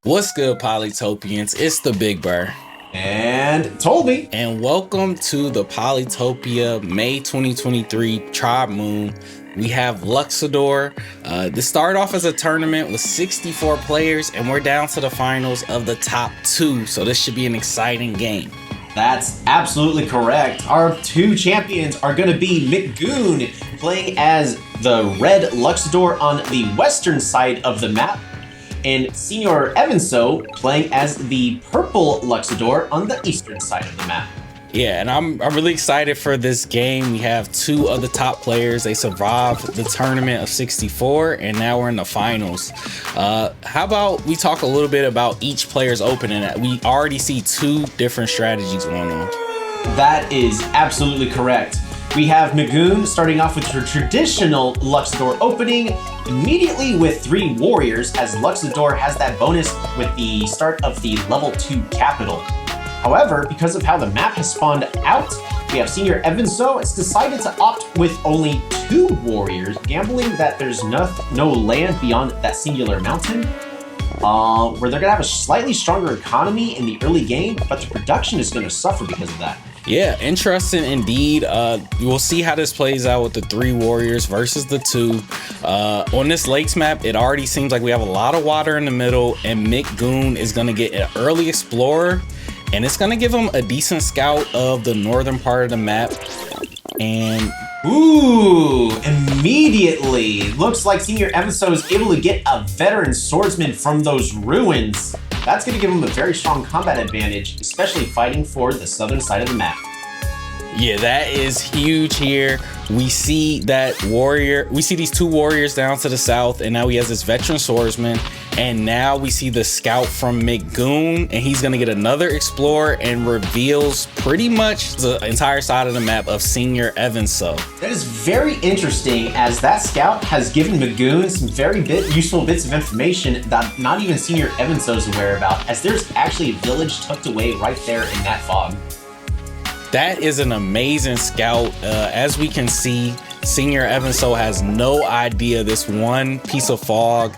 What's good, Polytopians? It's the Big Burr. And Toby. And welcome to the Polytopia May 2023 Tribe Moon. We have Luxidoor. This started off as a tournament with 64 players, and we're down to the finals of the top 2. So this should be an exciting game. That's absolutely correct. Our 2 champions are going to be McGoon playing as the red Luxidoor on the western side of the map, and SenorEvanso playing as the purple Luxidoor on the eastern side of the map. Yeah, and I'm really excited for this game. We have 2 of the top players. They survived the tournament of 64, and now we're in the finals. How about we talk a little bit about each player's opening? We already see 2 different strategies going on. That is absolutely correct. We have McGoon starting off with her traditional Luxidoor opening, immediately with 3 warriors, as Luxidoor has that bonus with the start of the level 2 capital. However, because of how the map has spawned out, we have SenorEvanso has decided to opt with only 2 warriors, gambling that there's no land beyond that singular mountain, where they're going to have a slightly stronger economy in the early game, but the production is going to suffer because of that. Yeah, interesting indeed. We'll see how this plays out with the 3 warriors versus the 2. On this lakes map, it already seems like we have a lot of water in the middle, and McGoon is going to get an early explorer, and it's going to give him a decent scout of the northern part of the map. And ooh, immediately looks like SenorEvanso is able to get a veteran swordsman from those ruins. That's going to give him a very strong combat advantage, especially fighting for the southern side of the map. yeah, that is huge here. We see that warrior. We see these 2 warriors down to the south, and now he has this veteran swordsman. And now we see the scout from McGoon, and he's gonna get another explorer and reveals pretty much the entire side of the map of SenorEvanso. That is very interesting, as that scout has given McGoon some very useful bits of information that not even SenorEvanso is aware about, as there's actually a village tucked away right there in that fog. That is an amazing scout. As we can see, SenorEvanso has no idea this one piece of fog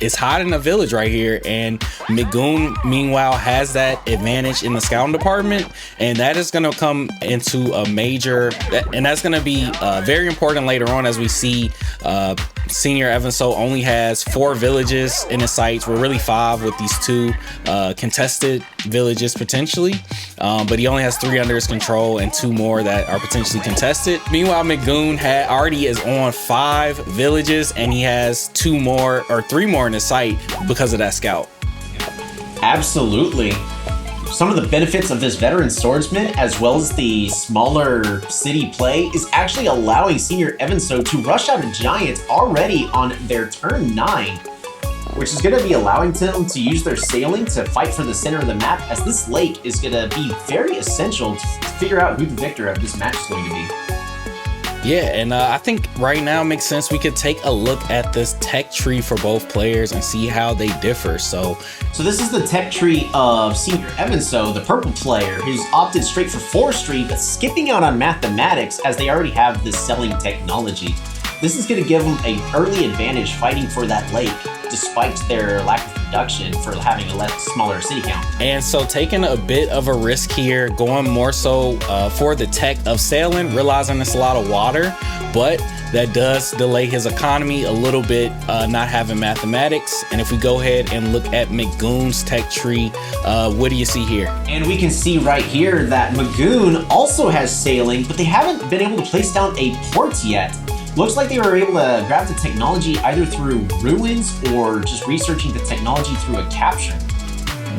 is hiding in a village right here, and McGoon meanwhile has that advantage in the scouting department, and that is going to come into a major, and that's going to be very important later on, as we see SenorEvanso only has 4 villages in his sights. We're really 5 with these 2 contested villages potentially, but he only has 3 under his control and 2 more that are potentially contested. Meanwhile, McGoon already is on 5 villages, and he has 2 more or 3 more in his sight because of that scout. Absolutely. Some of the benefits of this veteran swordsman, as well as the smaller city play, is actually allowing SenorEvanso to rush out a giant already on their turn 9, which is going to be allowing them to use their sailing to fight for the center of the map, as this lake is going to be very essential to figure out who the victor of this match is going to be. Yeah, and I think right now it makes sense we could take a look at this tech tree for both players and see how they differ. So this is the tech tree of SenorEvanso, the purple player, who's opted straight for forestry, but skipping out on mathematics, as they already have this selling technology. This is going to give them an early advantage fighting for that lake, despite their lack of production for having a smaller city count. And so taking a bit of a risk here, going more so for the tech of sailing, realizing it's a lot of water, but that does delay his economy a little bit, not having mathematics. And if we go ahead and look at McGoon's tech tree, what do you see here? And we can see right here that McGoon also has sailing, but they haven't been able to place down a port yet. Looks like they were able to grab the technology either through ruins or just researching the technology through a capture.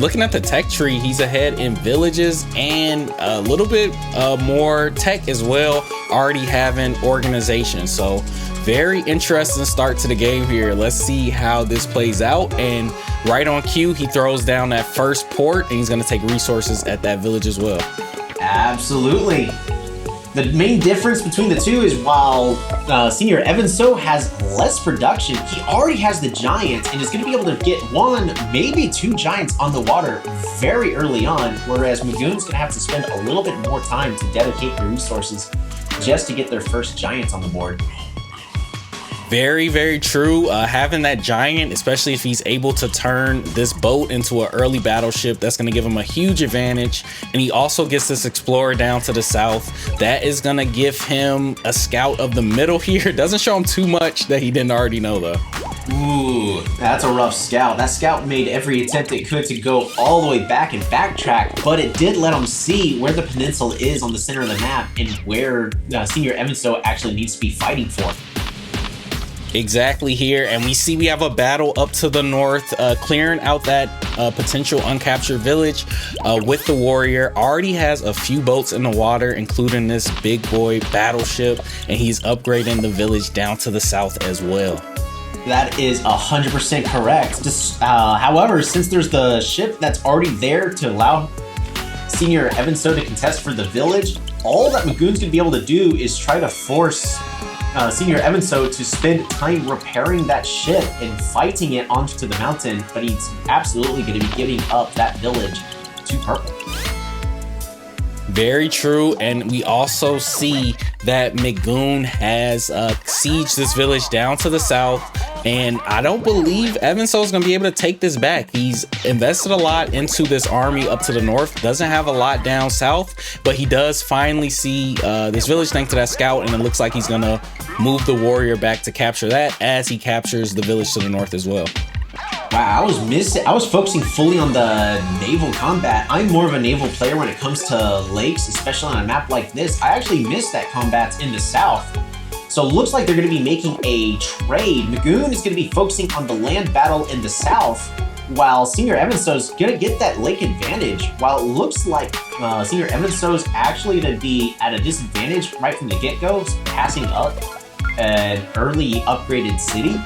Looking at the tech tree, he's ahead in villages and a little bit more tech as well, already having organization. So very interesting start to the game here. Let's see how this plays out. And right on cue, he throws down that first port, and he's going to take resources at that village as well. Absolutely. The main difference between the 2 is while SenorEvanso has less production, he already has the giant and is going to be able to get 1, maybe 2 giants on the water very early on, whereas McGoon's going to have to spend a little bit more time to dedicate the resources just to get their first giants on the board. Very, very true. Having that giant, especially if he's able to turn this boat into an early battleship, that's going to give him a huge advantage. And he also gets this explorer down to the south. That is going to give him a scout of the middle here. Doesn't show him too much that he didn't already know, though. Ooh, that's a rough scout. That scout made every attempt it could to go all the way back and backtrack, but it did let him see where the peninsula is on the center of the map and where SenorEvanso actually needs to be fighting for. Exactly here, and we have a battle up to the north, clearing out that potential uncaptured village with the warrior. Already has a few boats in the water, including this big boy battleship, and he's upgrading the village down to the south as well. That is 100% correct. However, since there's the ship that's already there to allow SenorEvanso to contest for the village, all that McGoon's gonna be able to do is try to force SenorEvanso to spend time repairing that ship and fighting it onto the mountain, but he's absolutely going to be giving up that village to purple. Very true, and we also see that McGoon has sieged this village down to the south, and I don't believe Evanso is going to be able to take this back. He's invested a lot into this army up to the north, doesn't have a lot down south, but he does finally see this village thanks to that scout, and it looks like he's going to move the warrior back to capture that as he captures the village to the north as well. Wow, I was focusing fully on the naval combat. I'm more of a naval player when it comes to lakes, especially on a map like this. I actually missed that combat in the south. So it looks like they're going to be making a trade. McGoon is going to be focusing on the land battle in the south, while SenorEvanso is going to get that lake advantage. While it looks like SenorEvanso is actually going to be at a disadvantage right from the get-go, passing up an early upgraded city.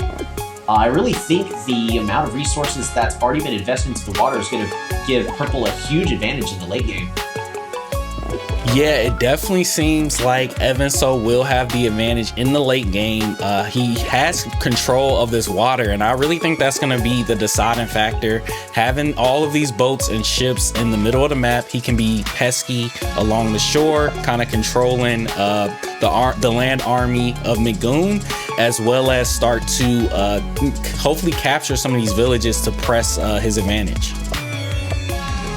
I really think the amount of resources that's already been invested into the water is going to give purple a huge advantage in the late game. Yeah, it definitely seems like Evanso will have the advantage in the late game. He has control of this water, and I really think that's going to be the deciding factor. Having all of these boats and ships in the middle of the map, he can be pesky along the shore, kind of controlling the land army of McGoon, as well as start to hopefully capture some of these villages to press his advantage.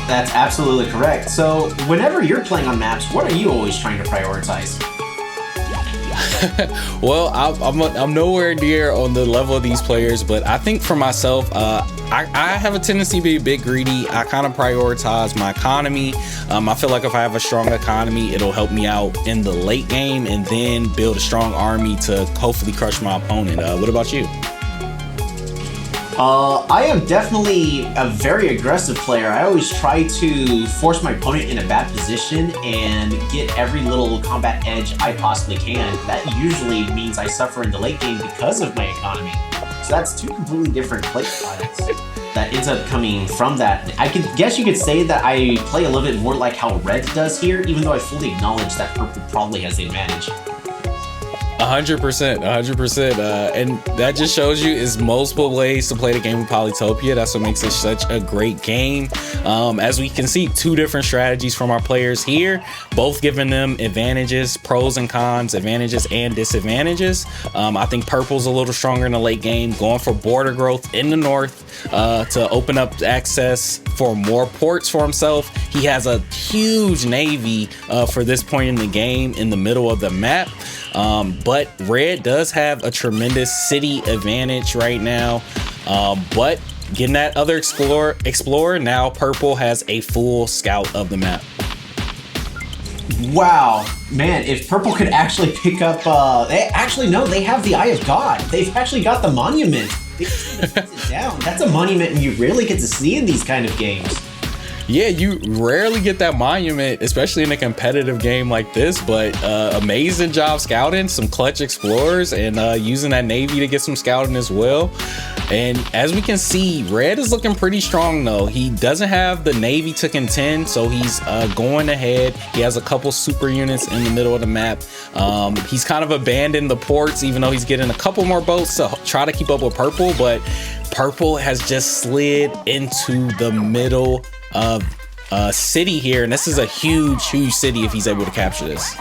That's absolutely correct. So whenever you're playing on maps, what are you always trying to prioritize? Well, I'm nowhere near on the level of these players, but I think for myself, I have a tendency to be a bit greedy. I kind of prioritize my economy. I feel like if I have a strong economy, it'll help me out in the late game and then build a strong army to hopefully crush my opponent. What about you? I am definitely a very aggressive player. I always try to force my opponent in a bad position and get every little combat edge I possibly can. That usually means I suffer in the late game because of my economy. So that's two completely different play styles that ends up coming from that. I guess you could say that I play a little bit more like how red does here, even though I fully acknowledge that purple probably has the advantage. 100%, and that just shows you is multiple ways to play the game of Polytopia. That's what makes it such a great game. As we can see, two different strategies from our players here, both giving them advantages, pros and cons, advantages and disadvantages. I think purple's a little stronger in the late game, going for border growth in the north to open up access for more ports for himself. He has a huge navy for this point in the game in the middle of the map. But red does have a tremendous city advantage right now. But getting that other explorer, now purple has a full scout of the map. Wow, man, if purple could actually pick up, they have the Eye of God. They've actually got the monument. They just need to fix it down. That's a monument you rarely get to see in these kind of games. Yeah, you rarely get that monument, especially in a competitive game like this, but amazing job scouting, some clutch explorers, and using that navy to get some scouting as well. And as we can see, red is looking pretty strong though. He doesn't have the navy to contend, so he's going ahead. He has a couple super units in the middle of the map. He's kind of abandoned the ports, even though he's getting a couple more boats to try to keep up with purple, but purple has just slid into the middle of city here, and this is a huge city if he's able to capture this.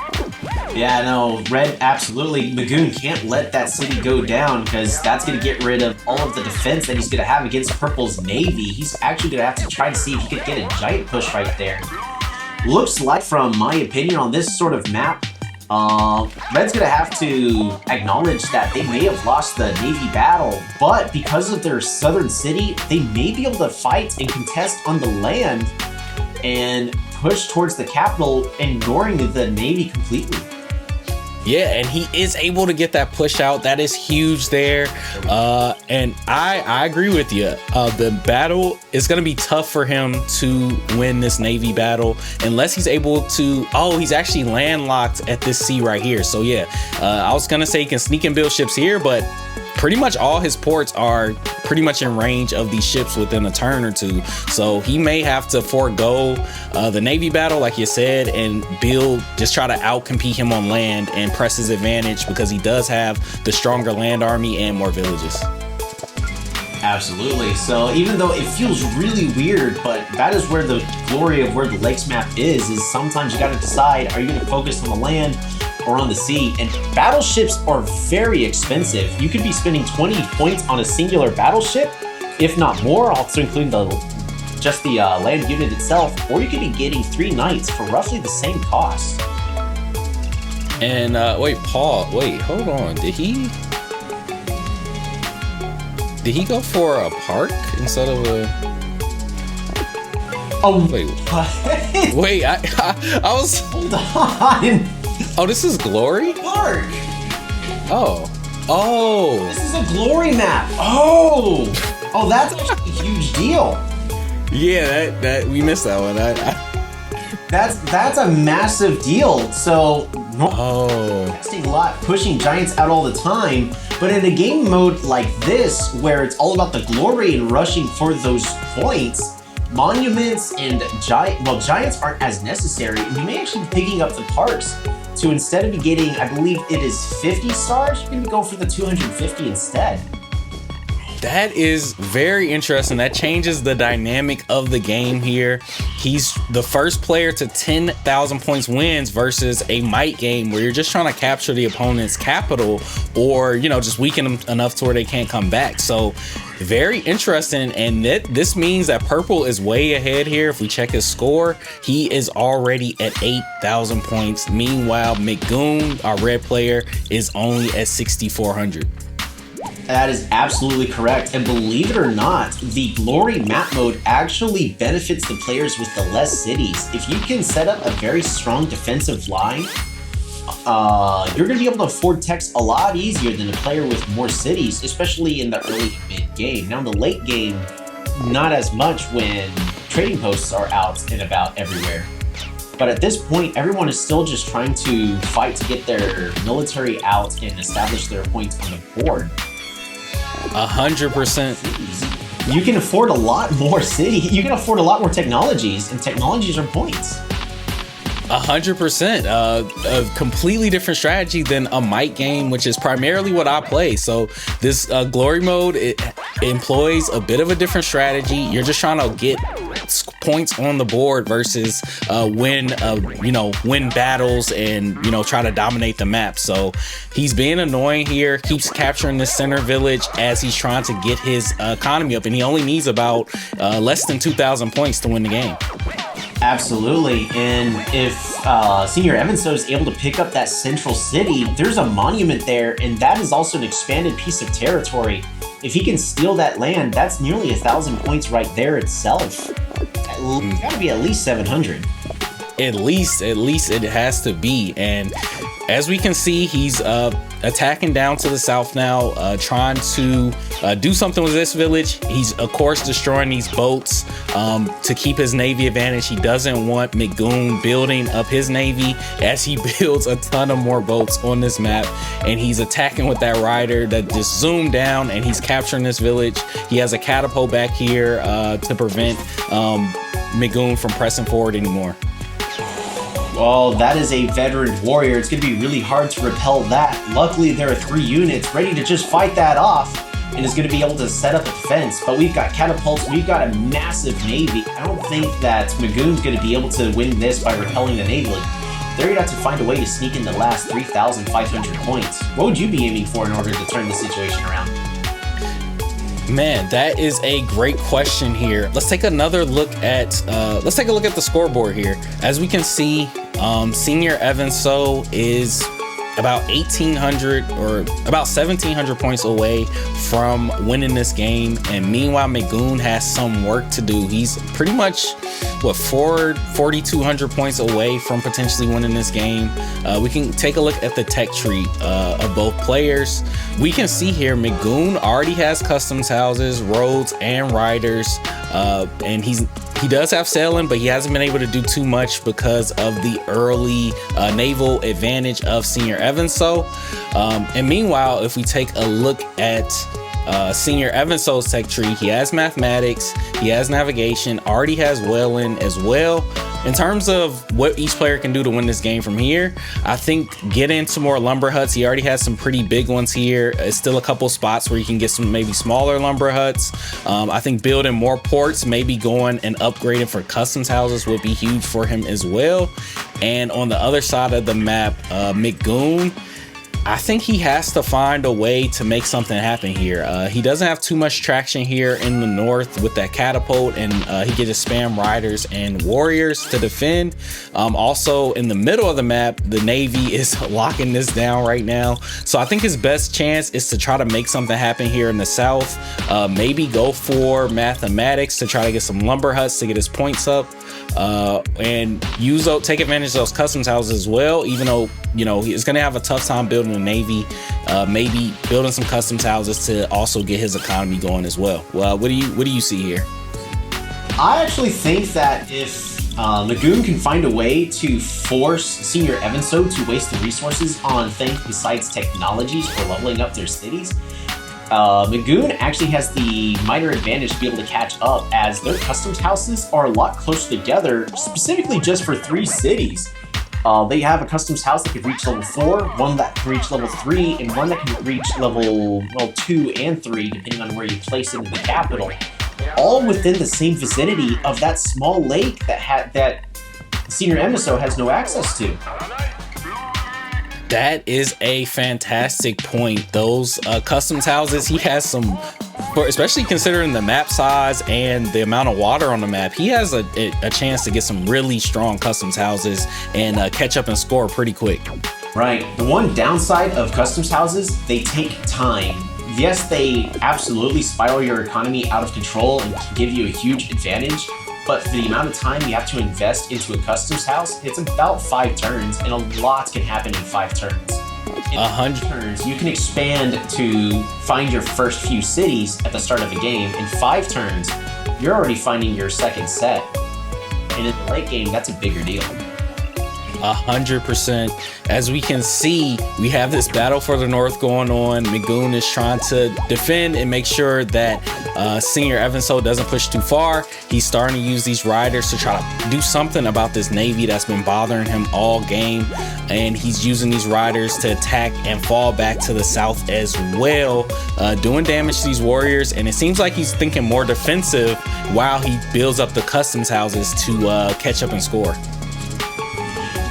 Yeah, no, red, absolutely. McGoon can't let that city go down because that's going to get rid of all of the defense that he's going to have against purple's navy. He's actually going to have to try to see if he could get a giant push right there. Looks like, from my opinion on this sort of map, red's going to have to acknowledge that they may have lost the navy battle, but because of their southern city, they may be able to fight and contest on the land and push towards the capital, ignoring the navy completely. Yeah, and he is able to get that push out. That is huge there. And I agree with you. The battle is going to be tough for him to win this navy battle unless he's able to... Oh, he's actually landlocked at this sea right here. So yeah, I was going to say he can sneak and build ships here, but pretty much all his ports are pretty much in range of these ships within a turn or two. So he may have to forego the navy battle, like you said, and just try to outcompete him on land and press his advantage because he does have the stronger land army and more villages. Absolutely. So even though it feels really weird, but that is where the glory of where the lakes map is sometimes you got to decide, are you going to focus on the land or on the sea? And battleships are very expensive. You could be spending 20 points on a singular battleship, if not more, also including just the land unit itself, or you could be getting 3 knights for roughly the same cost. And wait, Paul, wait, hold on. Did he go for a park instead of a... Oh, wait, what? Wait, I was... Hold on. Oh, this is Glory? Park. Oh. This is a glory map. Oh, that's actually a huge deal. Yeah, that we missed that one. That's a massive deal. So, investing a lot, pushing giants out all the time. But in a game mode like this, where it's all about the glory and rushing for those points, monuments and giants aren't as necessary. And you may actually be picking up the parks to, instead of getting, I believe it is 50 stars, you can go for the 250 instead. That is very interesting. That changes the dynamic of the game here. He's the first player to 10,000 points wins versus a might game where you're just trying to capture the opponent's capital or, just weaken them enough to where they can't come back. So very interesting. And this means that purple is way ahead here. If we check his score, he is already at 8,000 points. Meanwhile, McGoon, our red player, is only at 6,400. That is absolutely correct. And believe it or not, the glory map mode actually benefits the players with the less cities. If you can set up a very strong defensive line, you're going to be able to afford techs a lot easier than a player with more cities, especially in the early mid game. Now in the late game, not as much when trading posts are out and about everywhere. But at this point, everyone is still just trying to fight to get their military out and establish their points on the board. 100%. You can afford a lot more you can afford a lot more technologies, and technologies are points. 100%. A completely different strategy than a might game, which is primarily what I play. So this glory mode, it employs a bit of a different strategy. You're just trying to get points on the board versus win battles and try to dominate the map. So he's being annoying here, keeps capturing this center village as he's trying to get his economy up, and he only needs about less than 2,000 points to win the game. Absolutely. And if SenorEvanso is able to pick up that central city, there's a monument there, and that is also an expanded piece of territory. If he can steal that land, that's nearly 1,000 points right there itself. It's gotta be at least 700. At least it has to be. And as we can see, he's attacking down to the south now, trying to do something with this village. He's of course destroying these boats to keep his navy advantage. He doesn't want McGoon building up his navy as he builds a ton of more boats on this map, and he's attacking with that rider that just zoomed down, and he's capturing this village. He has a catapult back here to prevent McGoon from pressing forward anymore. Well, that is a veteran warrior. It's going to be really hard to repel that. Luckily, there are 3 units ready to just fight that off and is going to be able to set up a defense. But we've got catapults. We've got a massive navy. I don't think that McGoon's going to be able to win this by repelling the navy. they're gonna have to find a way to sneak in the last 3,500 points. What would you be aiming for in order to turn the situation around? Man, that is a great question here. Let's take another look at the scoreboard here. As we can see, SenorEvanso is about 1,800 or about 1,700 points away from winning this game, and meanwhile McGoon has some work to do. He's pretty much 4,200 points away from potentially winning this game. We can take a look at the tech tree of both players. We can see here McGoon already has customs houses, roads, and riders, and he does have sailing, but he hasn't been able to do too much because of the early naval advantage of SenorEvanso. And meanwhile, if we take a look at SenorEvanso's tech tree, he has mathematics, he has navigation, already has whaling as well. In terms of what each player can do to win this game from here, I think get into more lumber huts. He already has some pretty big ones here. It's still a couple spots where you can get some maybe smaller lumber huts. I think building more ports, maybe going and upgrading for customs houses would be huge for him as well. And on the other side of the map, McGoon, I think he has to find a way to make something happen here. He doesn't have too much traction here in the north with that catapult, and he can just spam riders and warriors to defend. Also in the middle of the map, the Navy is locking this down right now. So I think his best chance is to try to make something happen here in the south. Maybe go for mathematics to try to get some lumber huts to get his points up. And take advantage of those customs houses as well, even though, you know, he's going to have a tough time building a navy. Maybe building some customs houses to also get his economy going as well. Well, what do you see here? I actually think that if McGoon can find a way to force SenorEvanso to waste the resources on things besides technologies for leveling up their cities, McGoon actually has the minor advantage to be able to catch up, as their customs houses are a lot closer together, specifically just for 3 cities. They have a customs house that could reach level 4, one that can reach level 3, and one that can reach level 2 and 3, depending on where you place it in the capital. All within the same vicinity of that small lake that SenorEvanso has no access to. That is a fantastic point. Those customs houses, he has some, especially considering the map size and the amount of water on the map, he has a chance to get some really strong customs houses and catch up and score pretty quick. Right. The one downside of customs houses, they take time. Yes, they absolutely spiral your economy out of control and can give you a huge advantage, but for the amount of time you have to invest into a customs house, it's about 5 turns, and a lot can happen in 5 turns. In 100 turns, you can expand to find your first few cities at the start of a game. In 5 turns, you're already finding your second set. And in the late game, that's a bigger deal. 100%. As we can see, we have this battle for the north going on. McGoon is trying to defend and make sure that SenorEvanso doesn't push too far. He's starting to use these riders to try to do something about this navy that's been bothering him all game, and he's using these riders to attack and fall back to the south as well, doing damage to these warriors. And it seems like he's thinking more defensive while he builds up the customs houses to catch up and score.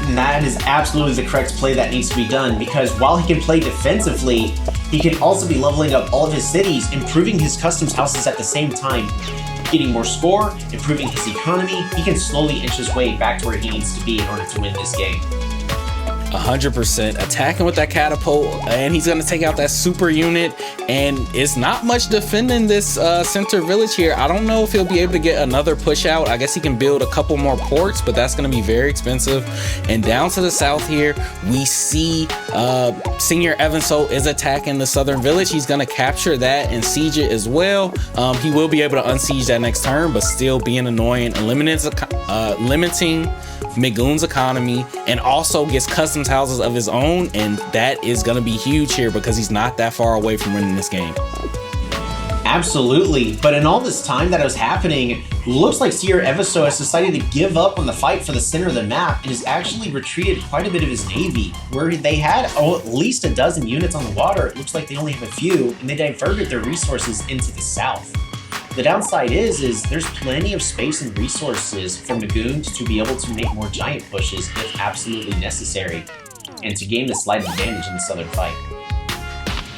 And that is absolutely the correct play that needs to be done, because while he can play defensively, he can also be leveling up all of his cities, improving his customs houses at the same time, getting more score, improving his economy. He can slowly inch his way back to where he needs to be in order to win this game. 100% attacking with that catapult, and he's going to take out that super unit, and it's not much defending this center village here. I don't know if he'll be able to get another push out. I guess he can build a couple more ports, but that's going to be very expensive. And down to the south here, we see SenorEvanso is attacking the southern village. He's going to capture that and siege it as well. He will be able to unsiege that next turn, but still being annoying and limiting McGoon's economy, and also gets customs houses of his own, and that is going to be huge here because he's not that far away from winning this game. Absolutely, but in all this time that was happening, looks like SenorEvanso has decided to give up on the fight for the center of the map and has actually retreated quite a bit of his navy. Where they had at least a dozen units on the water, it looks like they only have a few, and they diverted their resources into the south. The downside is there's plenty of space and resources for McGoon to be able to make more giant pushes if absolutely necessary, and to gain the slight advantage in the southern fight.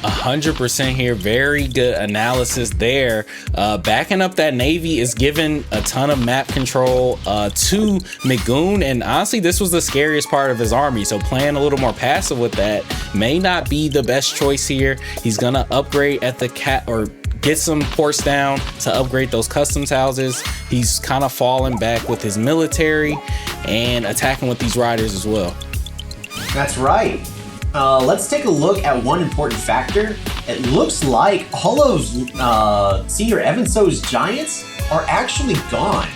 100% here. Very good analysis there. Backing up that Navy is giving a ton of map control to McGoon, and honestly this was the scariest part of his army, so playing a little more passive with that may not be the best choice here. He's gonna upgrade at the get some ports down to upgrade those customs houses. He's kind of falling back with his military and attacking with these riders as well. That's right. Let's take a look at one important factor. It looks like all of SenorEvanso's giants are actually gone.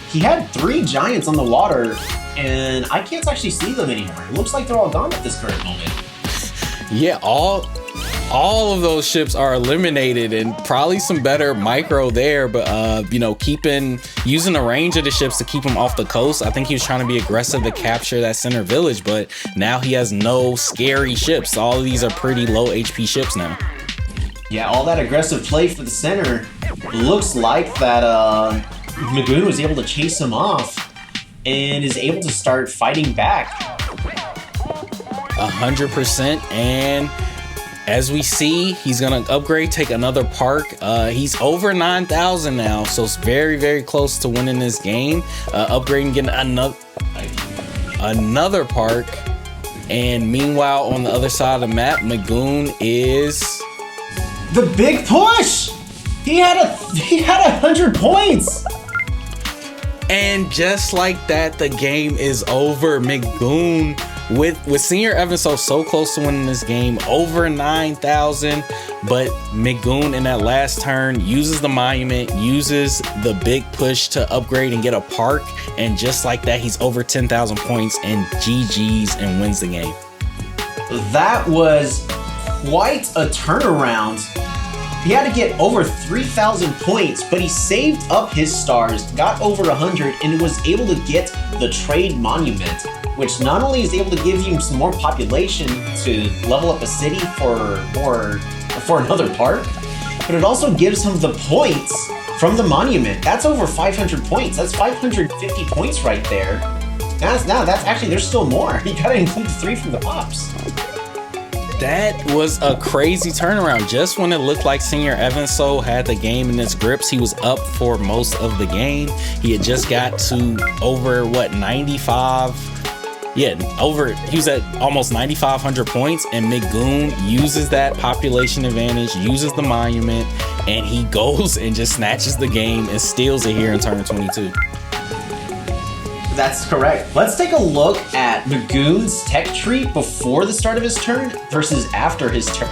He had 3 giants on the water, and I can't actually see them anymore. It looks like they're all gone at this current moment. Yeah, all of those ships are eliminated, and probably some better micro there, but you know, using the range of the ships to keep him off the coast. I think he was trying to be aggressive to capture that center village, but now he has no scary ships. All of these are pretty low HP ships now. Yeah, all that aggressive play for the center. Looks like that McGoon was able to chase him off and is able to start fighting back. 100%, and as we see, he's gonna upgrade, take another park. He's over 9,000 now, so it's very, very close to winning this game. Upgrading, getting another park. And meanwhile, on the other side of the map, McGoon is the big push. He had 100 points. And just like that, the game is over. McGoon with SenorEvanso so close to winning this game, over 9,000, but McGoon in that last turn uses the monument, uses the big push to upgrade and get a park, and just like that, he's over 10,000 points and GG's and wins the game. That was quite a turnaround. He had to get over 3,000 points, but he saved up his stars, got over 100, and was able to get the trade monument, which not only is able to give you some more population to level up a city for another park, but it also gives him the points from the monument. That's over 500 points. That's 550 points right there. That's actually, there's still more. You gotta include 3 from the pops. That was a crazy turnaround. Just when it looked like SenorEvanso had the game in its grips, he was up for most of the game. He had just got to over 95. Yeah, he was at almost 9,500 points, and McGoon uses that population advantage, uses the monument, and he goes and just snatches the game and steals it here in turn 22. That's correct. Let's take a look at McGoon's tech tree before the start of his turn versus after his turn.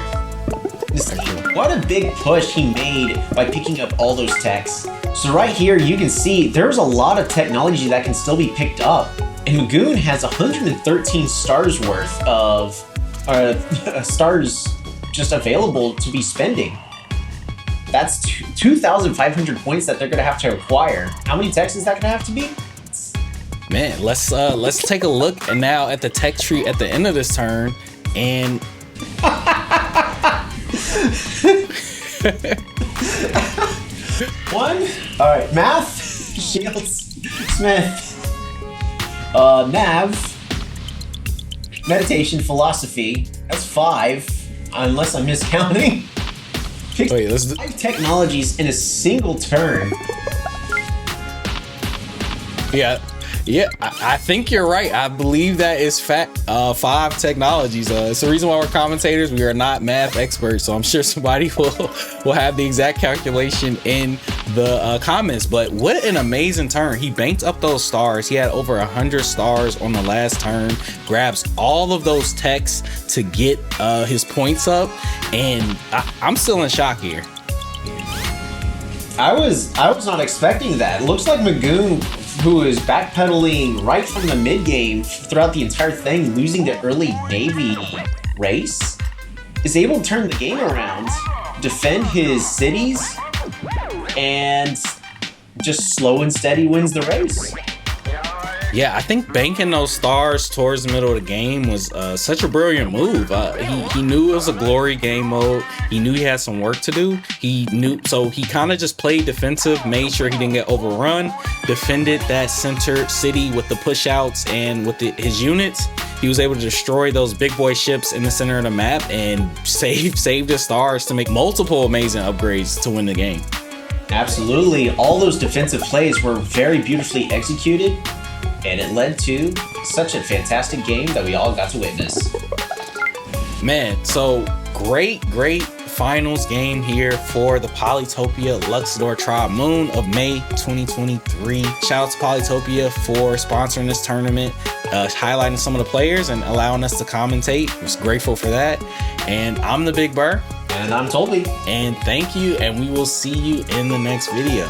What a big push he made by picking up all those techs. So right here, you can see there's a lot of technology that can still be picked up. And McGoon has 113 stars worth of stars just available to be spending. That's 2,500 points that they're gonna have to acquire. How many techs is that gonna have to be? Man, let's take a look and now at the tech tree at the end of this turn, and one. All right, math, Shields, Smith, Nav, meditation, philosophy. That's 5, unless I'm miscounting. Wait, this is 5 technologies in a single turn. Yeah, I think you're right. I believe that is 5 technologies. It's the reason why we're commentators. We are not math experts, so I'm sure somebody will have the exact calculation in the comments. But what an amazing turn. He banked up those stars. He had over 100 stars on the last turn, grabs all of those techs to get his points up, and I'm still in shock here. I was not expecting that. It looks like McGoon, who is backpedaling right from the mid game throughout the entire thing, losing the early Navy race, is able to turn the game around, defend his cities, and just slow and steady wins the race. Yeah, I think banking those stars towards the middle of the game was such a brilliant move. He knew it was a glory game mode. He knew he had some work to do. So he kind of just played defensive, made sure he didn't get overrun, defended that center city with the push outs and with his units. He was able to destroy those big boy ships in the center of the map and save his stars to make multiple amazing upgrades to win the game. Absolutely. All those defensive plays were very beautifully executed, and it led to such a fantastic game that we all got to witness. Man, so great finals game here for the Polytopia Luxidoor Tribe Moon of May 2023. Shout out to Polytopia for sponsoring this tournament, highlighting some of the players and allowing us to commentate. I was grateful for that. And I'm the Big Burr. And I'm Toby. And thank you, and we will see you in the next video.